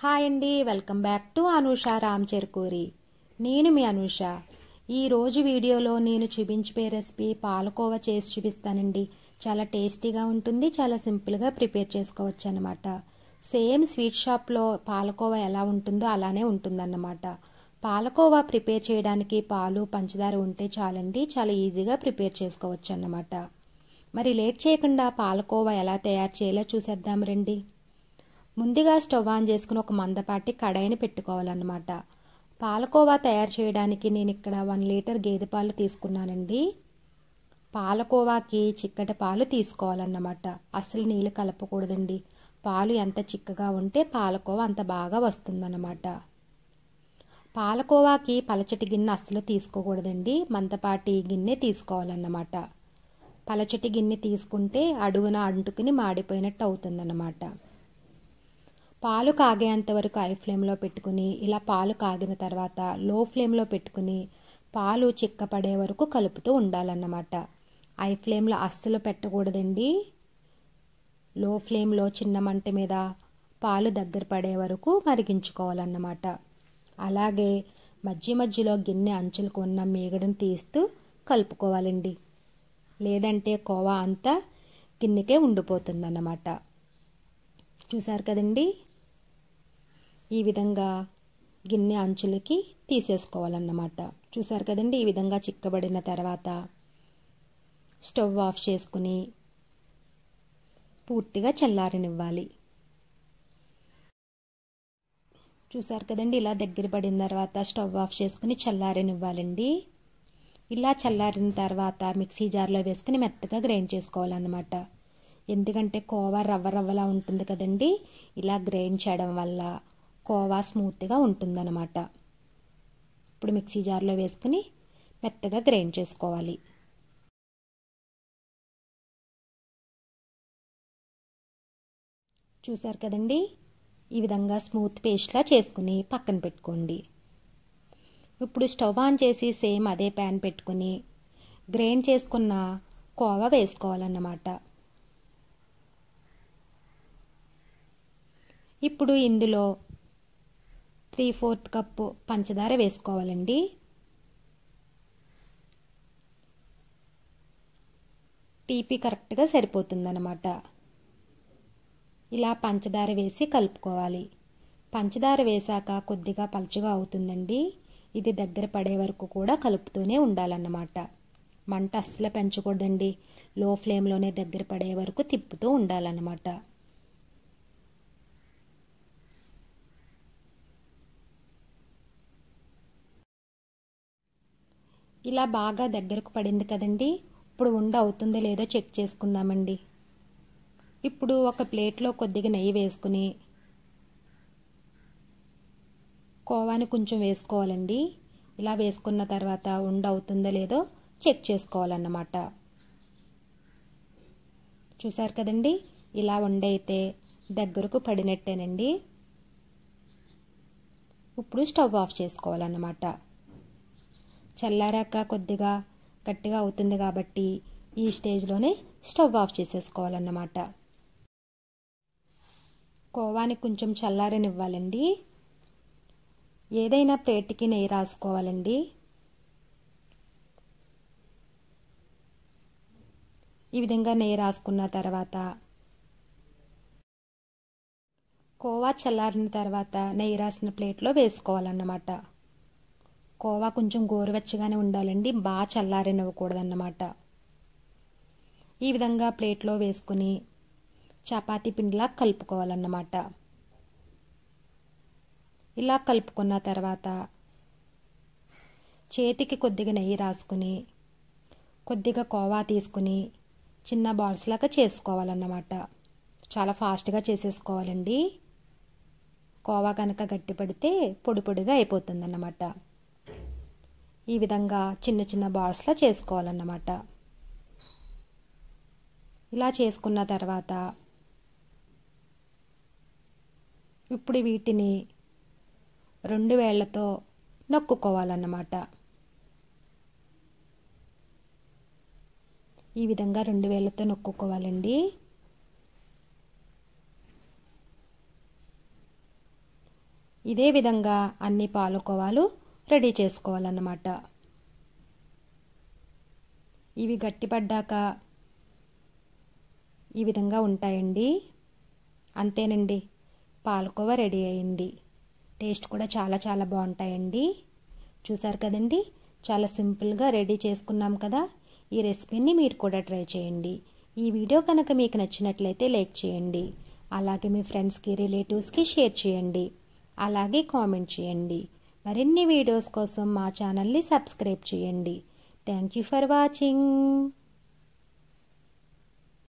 Hi అండి, welcome back to Anusha Ram Cherukuri. నేను మీ అనూష. ఈరోజు వీడియోలో నేను చూపించే రెసిపీ పాలకోవా చేసి చూపిస్తానండి. చాలా టేస్టీగా ఉంటుంది, చాలా సింపుల్గా ప్రిపేర్ చేసుకోవచ్చు అన్నమాట. సేమ్ స్వీట్ షాప్లో పాలకోవా ఎలా ఉంటుందో అలానే ఉంటుందన్నమాట. పాలకోవా ప్రిపేర్ చేయడానికి పాలు పంచదార ఉంటే చాలండి, చాలా ఈజీగా ప్రిపేర్ చేసుకోవచ్చు అన్నమాట. మరి లేట్ చేయకుండా పాలకోవా ఎలా తయారు చేయాలో చూసేద్దాం రండి. ముందుగా స్టవ్ ఆన్ చేసుకుని ఒక మందపాటి కడాయిని పెట్టుకోవాలన్నమాట. పాలకోవా తయారు చేయడానికి నేను ఇక్కడ 1 లీటర్ గేదె పాలు తీసుకున్నానండి. పాలకోవాకి చిక్కటి పాలు తీసుకోవాలన్నమాట. అసలు నీళ్ళు కలపకూడదండి. పాలు ఎంత చిక్కగా ఉంటే పాలకోవా అంత బాగా వస్తుందన్నమాట. పాలకోవాకి పలచటి గిన్నె అస్సలు తీసుకోకూడదండి, మందపాటి గిన్నె తీసుకోవాలన్నమాట. పలచటి గిన్నె తీసుకుంటే అడుగున అంటుకుని మాడిపోయినట్టు అవుతుందన్నమాట. పాలు కాగేంత వరకు హై ఫ్లేమ్లో పెట్టుకుని, ఇలా పాలు కాగిన తర్వాత లో ఫ్లేమ్లో పెట్టుకుని పాలు చిక్కపడే వరకు కలుపుతూ ఉండాలన్నమాట. హై ఫ్లేమ్లో అస్సలు పెట్టకూడదండి. లో ఫ్లేమ్లో చిన్న మంట మీద పాలు దగ్గర పడే వరకు మరిగించుకోవాలన్నమాట. అలాగే మధ్య మధ్యలో గిన్నె అంచులకు ఉన్న మీగడను తీస్తూ కలుపుకోవాలండి. లేదంటే కోవా అంతా గిన్నెకే ఉండిపోతుందన్నమాట. చూసారు కదండి, ఈ విధంగా గిన్నె అంచులకి తీసేసుకోవాలన్నమాట. చూసారు కదండి, ఈ విధంగా చిక్కబడిన తర్వాత స్టవ్ ఆఫ్ చేసుకుని పూర్తిగా చల్లారనివ్వాలి. చూసారు కదండి, ఇలా దగ్గర పడిన తర్వాత స్టవ్ ఆఫ్ చేసుకుని చల్లారనివ్వాలండి. ఇలా చల్లారిన తర్వాత మిక్సీ జార్లో వేసుకుని మెత్తగా గ్రైండ్ చేసుకోవాలన్నమాట. ఎందుకంటే కోవా రవ్వ రవ్వలా ఉంటుంది కదండి, ఇలా గ్రైండ్ చేయడం వల్ల కోవా స్మూత్గా ఉంటుందన్నమాట. ఇప్పుడు మిక్సీ జార్లో వేసుకుని మెత్తగా గ్రైండ్ చేసుకోవాలి. చూసారు కదండి, ఈ విధంగా స్మూత్ పేస్ట్లా చేసుకుని పక్కన పెట్టుకోండి. ఇప్పుడు స్టవ్ ఆన్ చేసి సేమ్ అదే ప్యాన్ పెట్టుకుని గ్రైండ్ చేసుకున్న కోవా వేసుకోవాలన్నమాట. ఇప్పుడు ఇందులో 3/4 కప్పు పంచదార వేసుకోవాలండి. తీపి కరెక్ట్గా సరిపోతుందన్నమాట. ఇలా పంచదార వేసి కలుపుకోవాలి. పంచదార వేసాక కొద్దిగా పలుచగా అవుతుందండి. ఇది దగ్గర పడే వరకు కూడా కలుపుతూనే ఉండాలన్నమాట. మంట అస్సలు పెంచకూడదండి, లో ఫ్లేమ్లోనే దగ్గర పడే వరకు తిప్పుతూ ఉండాలన్నమాట. ఇలా బాగా దగ్గరకు పడింది కదండి. ఇప్పుడు ఉండ అవుతుందో లేదో చెక్ చేసుకుందామండి. ఇప్పుడు ఒక ప్లేట్లో కొద్దిగా నెయ్యి వేసుకుని కోవాని కొంచెం వేసుకోవాలండి. ఇలా వేసుకున్న తర్వాత ఉండ అవుతుందో లేదో చెక్ చేసుకోవాలన్నమాట. చూసారు కదండి, ఇలా ఉండైతే దగ్గరకు పడినట్టేనండి. ఇప్పుడు స్టవ్ ఆఫ్ చేసుకోవాలన్నమాట. చల్లారాక కొద్దిగా గట్టిగా అవుతుంది కాబట్టి ఈ స్టేజ్లోనే స్టవ్ ఆఫ్ చేసేసుకోవాలన్నమాట. కోవాని కొంచెం చల్లారనివ్వాలండి. ఏదైనా ప్లేట్కి నెయ్యి రాసుకోవాలండి. ఈ విధంగా నెయ్యి రాసుకున్న తర్వాత కోవా చల్లారిన తర్వాత నెయ్యి రాసిన ప్లేట్లో వేసుకోవాలన్నమాట. కోవా కొంచెం గోరువెచ్చగానే ఉండాలండి, బాగా చల్లారనివ్వకూడదన్నమాట. ఈ విధంగా ప్లేట్లో వేసుకుని చపాతీ పిండిలా కలుపుకోవాలన్నమాట. ఇలా కలుపుకున్న తర్వాత చేతికి కొద్దిగా నెయ్యి రాసుకుని కొద్దిగా కోవా తీసుకుని చిన్న బాల్స్ లాగా చేసుకోవాలన్నమాట. చాలా ఫాస్ట్గా చేసేసుకోవాలండి. కోవా కనుక గట్టి పడితే పొడి పొడిగా అయిపోతుందన్నమాట. ఈ విధంగా చిన్న చిన్న బాల్స్లా చేసుకోవాలన్నమాట. ఇలా చేసుకున్న తర్వాత ఇప్పుడు వీటిని 2 వేళ్లతో నొక్కుకోవాలన్నమాట. ఈ విధంగా 2 వేళ్లతో నొక్కుకోవాలండి. ఇదే విధంగా అన్ని పాలకోవాలు రెడీ చేసుకోవాలన్నమాట. ఇవి గట్టిపడ్డాక ఈ విధంగా ఉంటాయండి. అంతేనండి, పాలకోవా రెడీ అయింది. టేస్ట్ కూడా చాలా చాలా బాగుంటాయండి. చూసారు కదండి, చాలా సింపుల్గా రెడీ చేసుకున్నాం కదా. ఈ రెసిపీని మీరు కూడా ట్రై చేయండి. ఈ వీడియో కనుక మీకు నచ్చినట్లయితే లైక్ చేయండి. అలాగే మీ ఫ్రెండ్స్కి, రిలేటివ్స్కి షేర్ చేయండి. అలాగే కామెంట్ చేయండి. మరిన్ని వీడియోస్ కోసం మా ఛానల్ని సబ్స్క్రైబ్ చేయండి. Thank you for watching.